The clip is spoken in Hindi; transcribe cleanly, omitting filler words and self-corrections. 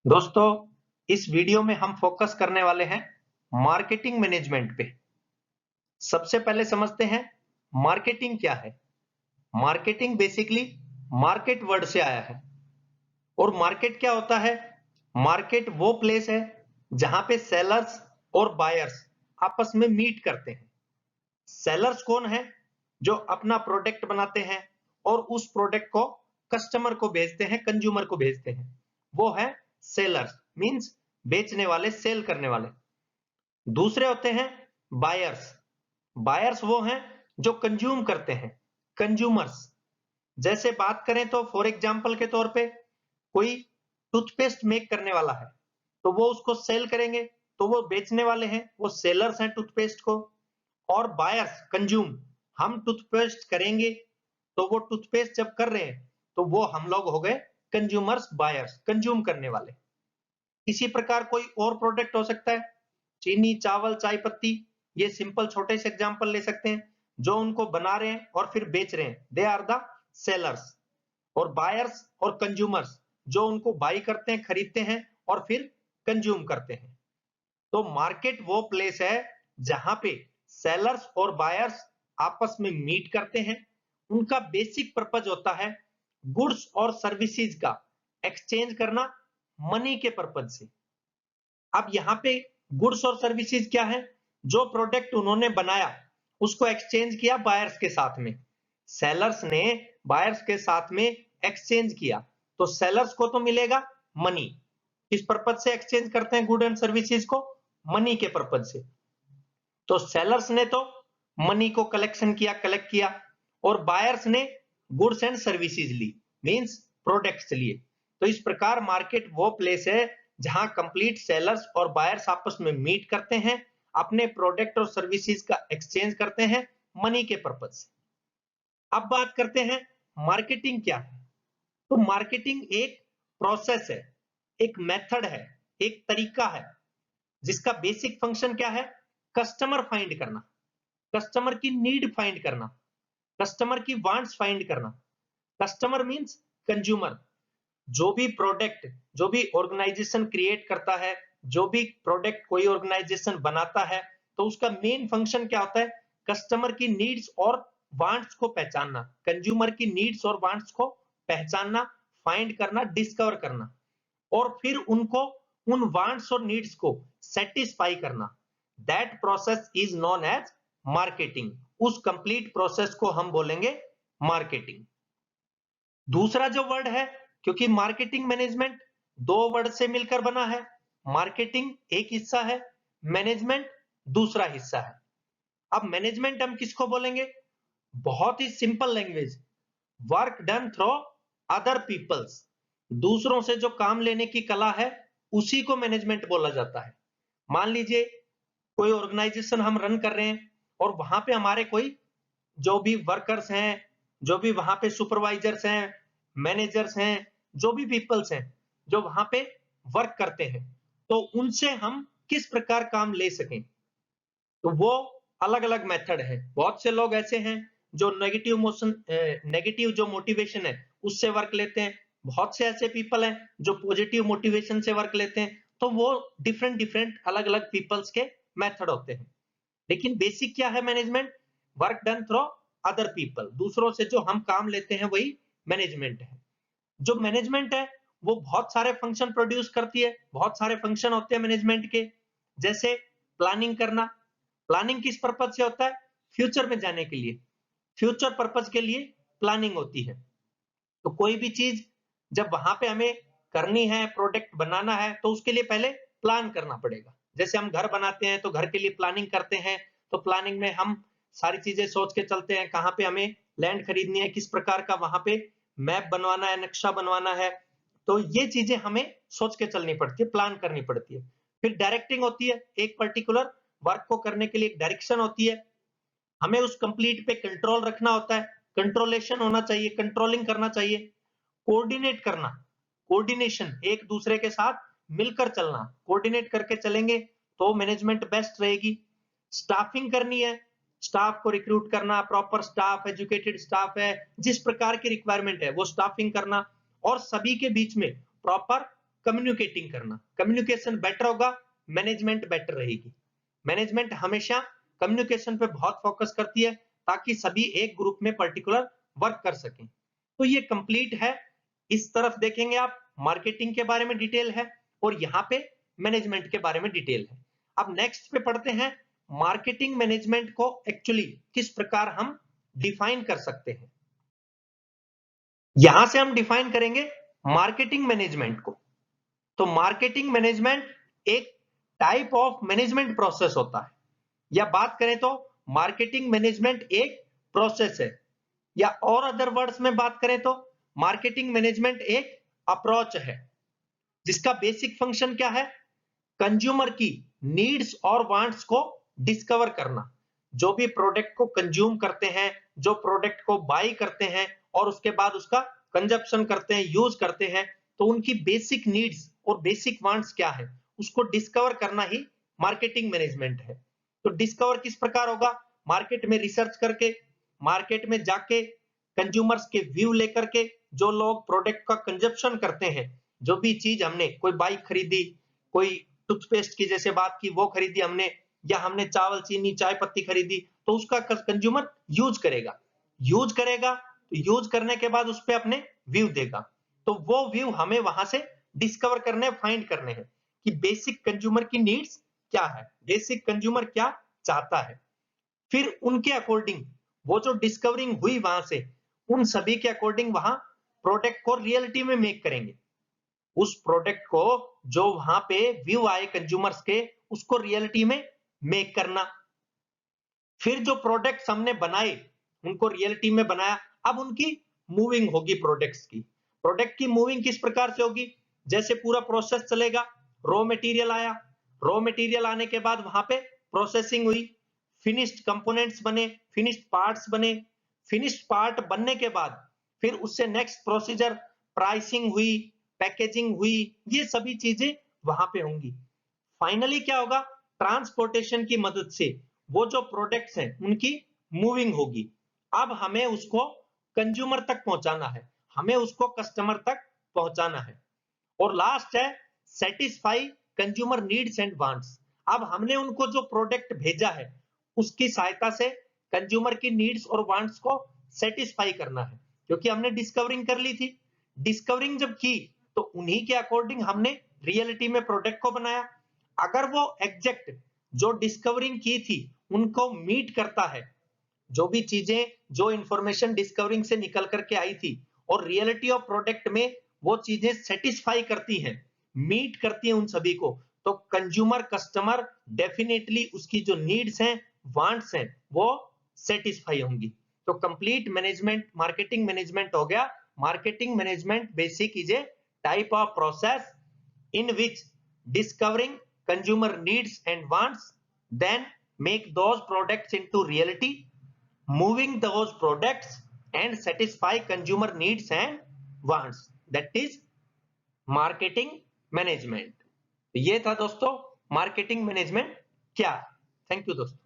दोस्तों, इस वीडियो में हम फोकस करने वाले हैं मार्केटिंग मैनेजमेंट पे। सबसे पहले समझते हैं मार्केटिंग क्या है। मार्केटिंग बेसिकली मार्केट वर्ड से आया है। और मार्केट क्या होता है? मार्केट वो प्लेस है जहां पे सेलर्स और बायर्स आपस में मीट करते हैं। सेलर्स कौन है? जो अपना प्रोडक्ट बनाते हैं और उस प्रोडक्ट को कस्टमर को भेजते हैं, कंज्यूमर को भेजते हैं। वो है सेलर्स, मींस बेचने वाले, सेल करने वाले। दूसरे होते हैं बायर्स। बायर्स वो हैं जो कंज्यूम करते हैं, कंज्यूमर्स। जैसे बात करें तो फॉर एग्जांपल के तौर पे कोई टूथपेस्ट मेक करने वाला है, तो वो उसको सेल करेंगे, तो वो बेचने वाले हैं, वो सेलर्स हैं टूथपेस्ट को। और बायर्स कंज्यूम, हम टूथपेस्ट करेंगे, तो वो टूथपेस्ट जब कर रहे हैं तो वो हम लोग हो गए कंज्यूमर्स, बायर्स कंज्यूम करने वाले। इसी प्रकार कोई और प्रोडक्ट हो सकता है, चीनी, चावल, चाय पत्ती। ये सिंपल छोटे से एग्जांपल ले सकते हैं। जो उनको बना रहे हैं और फिर बेच रहे हैं, दे आर द सेलर्स। और बायर्स और कंज्यूमर्स जो उनको बाई करते हैं, खरीदते हैं और फिर कंज्यूम करते हैं। तो मार्केट वो प्लेस है जहां पे सेलर्स और बायर्स आपस में मीट करते हैं। उनका बेसिक पर्पज होता है गुड्स और सर्विसेज का एक्सचेंज करना, मनी के पर्पज से। अब यहाँ पे गुड्स और सर्विसेज क्या है? जो प्रोडक्ट उन्होंने बनाया उसको एक्सचेंज किया बायर्स के साथ में। सेलर्स ने बायर्स के साथ में एक्सचेंज किया, तो सेलर्स को तो मिलेगा मनी। किस पर्पज से एक्सचेंज करते हैं गुड एंड सर्विसेज को? मनी के पर्पज से। तो सेलर्स ने तो मनी को कलेक्शन किया, कलेक्ट किया, और बायर्स ने गुड्स एंड सर्विसेज ली, मींस प्रोडक्ट्स लिए। तो इस प्रकार मार्केट वो प्लेस है जहां कंप्लीट सेलर्स और बायर्स आपस में मीट करते हैं, अपने प्रोडक्ट और सर्विसेज का एक्सचेंज करते हैं मनी के पर्पज से। अब बात करते हैं मार्केटिंग क्या है। तो मार्केटिंग एक प्रोसेस है, एक मेथड है, एक तरीका है जिसका बेसिक फंक्शन क्या है? कस्टमर फाइंड करना, कस्टमर की नीड फाइंड करना, कस्टमर की वांट्स फाइंड करना। Customer means consumer. जो भी प्रोडक्ट, जो भी ऑर्गेनाइजेशन क्रिएट करता है, जो भी प्रोडक्ट कोई ऑर्गेनाइजेशन बनाता है, तो उसका मेन फंक्शन क्या होता है? कस्टमर की नीड्स और वांट्स को पहचानना, कंज्यूमर की नीड्स और वांट्स को पहचानना, फाइंड करना, डिस्कवर करना, और फिर उनको, उन वांट्स और नीड्स को सेटिस्फाई करना। That process is known as marketing. उस कंप्लीट प्रोसेस को हम बोलेंगे मार्केटिंग। दूसरा जो वर्ड है, क्योंकि मार्केटिंग मैनेजमेंट दो वर्ड से मिलकर बना है। मार्केटिंग एक हिस्सा है, मैनेजमेंट दूसरा हिस्सा है। अब मैनेजमेंट हम किसको बोलेंगे? बहुत ही simple language, work done through other peoples. दूसरों से जो काम लेने की कला है, उसी को मैनेजमेंट बोला जाता है। मान लीजिए कोई ऑर्गेनाइजेशन हम रन कर रहे हैं और वहां पे हमारे कोई जो भी वर्कर्स हैं, जो भी वहां पे सुपरवाइजर्स हैं, मैनेजर्स हैं, जो भी पीपल्स हैं जो वहां पे वर्क करते हैं, तो उनसे हम किस प्रकार काम ले सकें, तो वो अलग अलग मेथड है। बहुत से लोग ऐसे हैं जो नेगेटिव जो मोटिवेशन है उससे वर्क लेते हैं। बहुत से ऐसे पीपल हैं जो पॉजिटिव मोटिवेशन से वर्क लेते हैं। तो वो डिफरेंट डिफरेंट अलग अलग पीपल्स के मेथड होते हैं। लेकिन बेसिक क्या है management? Work done through other people. दूसरों से जो हम काम लेते हैं वही मैनेजमेंट है। जो मैनेजमेंट है वो बहुत सारे फंक्शन प्रोड्यूस करती है। बहुत सारे फंक्शन होते हैं मैनेजमेंट के। जैसे प्लानिंग करना। प्लानिंग किस पर्पज से होता है? फ्यूचर में जाने के लिए, फ्यूचर पर्पज के लिए प्लानिंग होती है। तो कोई भी चीज जब वहां पे हमें करनी है, प्रोडक्ट बनाना है, तो उसके लिए पहले प्लान करना पड़ेगा। जैसे हम घर बनाते हैं तो घर के लिए प्लानिंग करते हैं, तो प्लानिंग में हम सारी चीजें सोच के चलते हैं, कहाँ पे हमें लैंड खरीदनी है, किस प्रकार का वहां पे मैप बनवाना है, नक्शा बनवाना है। तो ये चीजें हमें सोच के चलनी पड़ती है, प्लान करनी पड़ती है। फिर डायरेक्टिंग होती है, एक पर्टिकुलर वर्क को करने के लिए एक डायरेक्शन होती है। हमें उस कंप्लीट पे कंट्रोल रखना होता है, कंट्रोलेशन होना चाहिए, कंट्रोलिंग करना चाहिए। कोऑर्डिनेट करना, कोऑर्डिनेशन, एक दूसरे के साथ मिलकर चलना, कोऑर्डिनेट करके चलेंगे तो मैनेजमेंट बेस्ट रहेगी। स्टाफिंग करनी है, स्टाफ को रिक्रूट करना, प्रॉपर स्टाफ, एजुकेटेड स्टाफ है, जिस प्रकार की रिक्वायरमेंट है वो स्टाफिंग करना, और सभी के बीच में प्रॉपर कम्युनिकेटिंग करना। कम्युनिकेशन बेटर होगा, मैनेजमेंट बेटर रहेगी। मैनेजमेंट हमेशा कम्युनिकेशन पे बहुत फोकस करती है ताकि सभी एक ग्रुप में पर्टिकुलर वर्क कर सकें। तो ये कंप्लीट है। इस तरफ देखेंगे आप, मार्केटिंग के बारे में डिटेल है और यहाँ पे मैनेजमेंट के बारे में डिटेल है। अब नेक्स्ट पे पढ़ते हैं, मार्केटिंग मैनेजमेंट को एक्चुअली किस प्रकार हम डिफाइन कर सकते हैं। यहां से हम डिफाइन करेंगे मार्केटिंग मैनेजमेंट को। तो मार्केटिंग मैनेजमेंट एक टाइप ऑफ मैनेजमेंट प्रोसेस होता है, या बात करें तो मार्केटिंग मैनेजमेंट एक प्रोसेस है, या और अदर वर्ड्स में बात करें तो मार्केटिंग मैनेजमेंट एक अप्रोच है, जिसका बेसिक फंक्शन क्या है, कंज्यूमर की नीड्स और वांट्स को डिस्कवर करना। जो भी प्रोडक्ट को कंज्यूम करते हैं, जो प्रोडक्ट को बाई करते हैं और उसके बाद उसका कंजप्शन करते हैं, यूज करते हैं, तो उनकी बेसिक नीड्स और बेसिक वांट्स क्या है, उसको डिस्कवर करना ही मार्केटिंग मैनेजमेंट है। तो डिस्कवर किस प्रकार होगा, मार्केट में रिसर्च करके, मार्केट में जाके कंज्यूमर्स के व्यू लेकर के, जो लोग प्रोडक्ट का कंजप्शन करते हैं, जो भी चीज हमने, कोई बाइक खरीदी, कोई टूथपेस्ट की जैसे बात की वो खरीदी हमने, या हमने चावल, चीनी, चाय पत्ती खरीदी, तो उसका कंज्यूमर यूज करेगा। यूज करेगा तो यूज करने के बाद उस पर अपने व्यू देगा। तो वो व्यू हमें वहां से डिस्कवर करने, फाइंड करने हैं कि बेसिक कंज्यूमर की नीड्स क्या है, बेसिक कंज्यूमर क्या चाहता है। फिर उनके अकॉर्डिंग वो जो डिस्कवरिंग हुई वहां से, उन सभी के अकॉर्डिंग वहां प्रोडक्ट को रियलिटी में मेक करेंगे। उस प्रोडक्ट को जो वहां पे व्यू आए कंज्यूमर्स के, उसको रियलिटी में मेक करना। फिर जो प्रोडक्ट्स हमने बनाए, उनको रियलिटी में बनाया, अब उनकी मूविंग होगी प्रोडक्ट्स की। प्रोडक्ट की मूविंग किस प्रकार से होगी, जैसे पूरा प्रोसेस चलेगा, रॉ मटेरियल आया, रॉ मटेरियल आने के बाद वहां पे प्रोसेसिंग हुई, फिनिश्ड कंपोनेंट्स बने, फिनिश्ड पार्ट्स बने, फिनिश्ड पार्ट बनने के बाद फिर उससे नेक्स्ट प्रोसीजर, प्राइसिंग हुई, पैकेजिंग हुई, ये सभी चीजें वहां पे होंगी। फाइनली क्या होगा, ट्रांसपोर्टेशन की मदद से वो जो प्रोडक्ट्स हैं उनकी मूविंग होगी। अब हमें उसको कंज्यूमर तक पहुंचाना है, हमें उसको कस्टमर तक पहुंचाना है। और लास्ट है satisfy consumer needs and wants. अब हमने उनको जो प्रोडक्ट भेजा है उसकी सहायता से कंज्यूमर की नीड्स और वांट्स को सेटिस्फाई करना है, क्योंकि हमने डिस्कवरिंग कर ली थी। डिस्कवरिंग जब की तो उन्हीं के अकॉर्डिंग हमने रियलिटी में प्रोडक्ट को बनाया। अगर वो एग्जैक्ट जो डिस्कवरिंग की थी उनको मीट करता है, जो भी चीजें, जो इंफॉर्मेशन डिस्कवरिंग से निकल करके आई थी और रियलिटी ऑफ प्रोडक्ट में वो चीजें सेटिस्फाई करती हैं, मीट करती हैं उन सभी को, तो कंज्यूमर, कस्टमर डेफिनेटली उसकी जो नीड्स हैं, वांट्स हैं, वो सेटिस्फाई होंगी। तो कंप्लीट मैनेजमेंट, मार्केटिंग मैनेजमेंट हो गया। Marketing management basic is a type of process in which discovering consumer needs and wants, then make those products into reality, moving those products and satisfy consumer needs and wants, that is marketing management। ये था दोस्तों मार्केटिंग मैनेजमेंट क्या। थैंक यू दोस्तों।